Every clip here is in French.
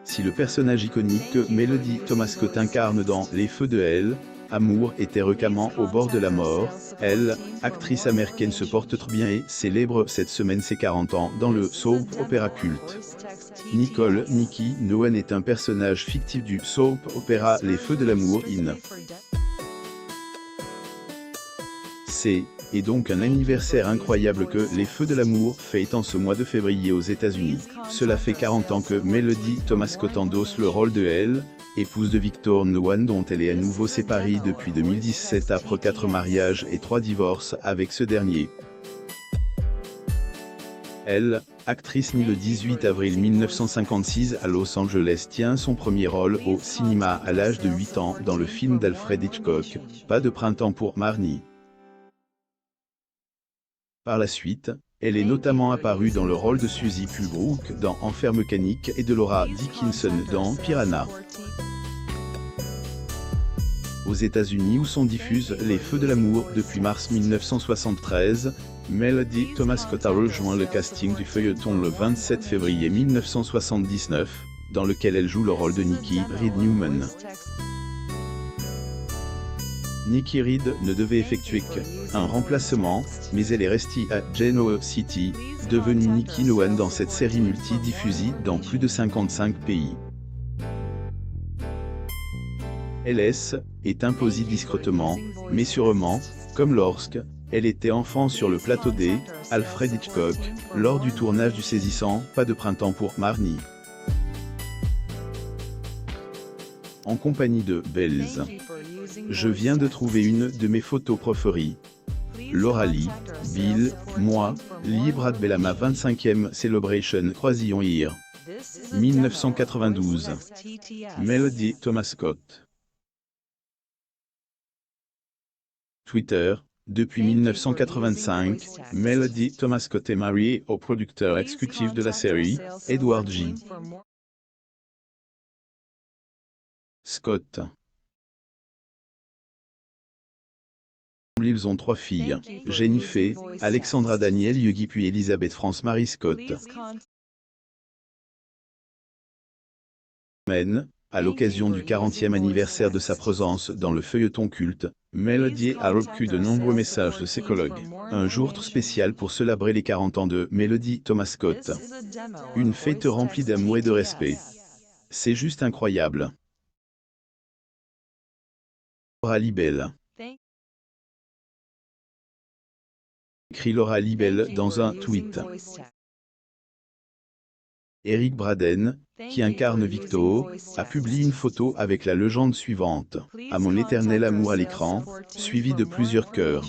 Si le personnage iconique que Melody Thomas Scott incarne dans Les Feux de Hell, Amour était récemment au bord de la mort, elle, actrice américaine se porte très bien et célèbre cette semaine ses 40 ans dans le soap opéra culte. Nicole Nikki Nolan est un personnage fictif du soap opéra Les Feux de l'amour in. Et donc un anniversaire incroyable que Les Feux de l'amour fête en ce mois de février aux États-Unis. Cela fait 40 ans que Melody Thomas Scott endosse le rôle de Elle, épouse de Victor Nolan dont elle est à nouveau séparée depuis 2017 après 4 mariages et 3 divorces avec ce dernier. Elle, actrice née le 18 avril 1956 à Los Angeles, tient son premier rôle au cinéma à l'âge de 8 ans dans le film d'Alfred Hitchcock, Pas de printemps pour Marnie. Par la suite, elle est notamment apparue dans le rôle de Susie Pulbrook dans Enfer mécanique et de Laura Dickinson dans Piranha. Aux États-Unis où sont diffuses Les Feux de l'amour depuis mars 1973, Melody Thomas Scott a rejoint le casting du feuilleton le 27 février 1979, dans lequel elle joue le rôle de Nikki Reed Newman. Nikki Reed ne devait effectuer qu'un remplacement, mais elle est restée à Genoa City, devenue Nikki Nolan dans cette série multi-diffusée dans plus de 55 pays. LS est imposée discrètement, mais sûrement, comme lorsque elle était enfant sur le plateau d' Alfred Hitchcock, lors du tournage du saisissant Pas de printemps pour Marnie. En compagnie de Bells. Je viens de trouver une de mes photos préférées. Laura Lee, Bill, moi, Lee Brad Bellama 25e Celebration Croisillon Here. 1992. Melody Thomas Scott. Twitter, depuis 1985, Melody Thomas Scott est mariée au producteur exécutif de la série, Edward G. Scott. Ils ont 3 filles, Jennifer, Alexandra Danielle Yugi puis Elizabeth France Marie Scott. À l'occasion du 40e anniversaire de sa présence dans le feuilleton culte, Melody a reçu de nombreux messages de ses collègues. Un jour spécial pour célébrer les 40 ans de Melody Thomas Scott. Une fête remplie d'amour et de respect. C'est juste incroyable. Laura Libel. Écrit Laura Libel dans un tweet. Eric Braden, qui incarne Victor, a publié une photo avec la légende suivante, « À mon éternel amour à l'écran », suivi de plusieurs cœurs.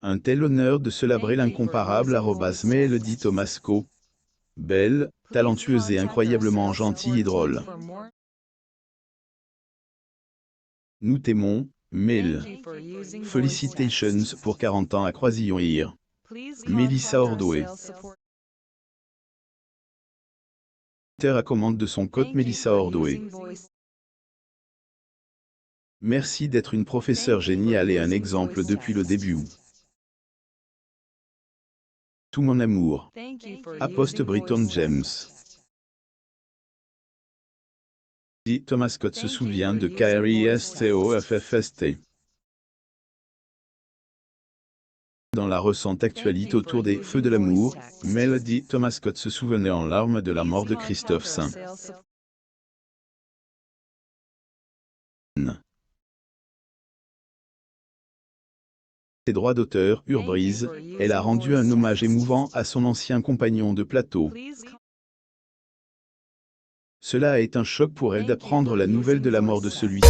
Un tel honneur de célébrer l'incomparable Melody Thomas Scott. Belle, talentueuse et incroyablement gentille et drôle. Nous t'aimons, Mel. Felicitations pour 40 ans à Croisillon Here. Melissa Ordway. Twitter à commande de son code Melissa Ordway. Merci d'être une professeure géniale et un exemple depuis le début. Tout mon amour. Aposte Britton James. Thomas Scott se souvient de KRISTOFFST. Dans la récente actualité autour des Feux de l'amour, Melody Thomas Scott se souvenait en larmes de la mort de Christophe St. Ses droits d'auteur eurent brise, elle a rendu un hommage émouvant à son ancien compagnon de plateau. Cela a été un choc pour elle d'apprendre la nouvelle de la mort de celui-ci.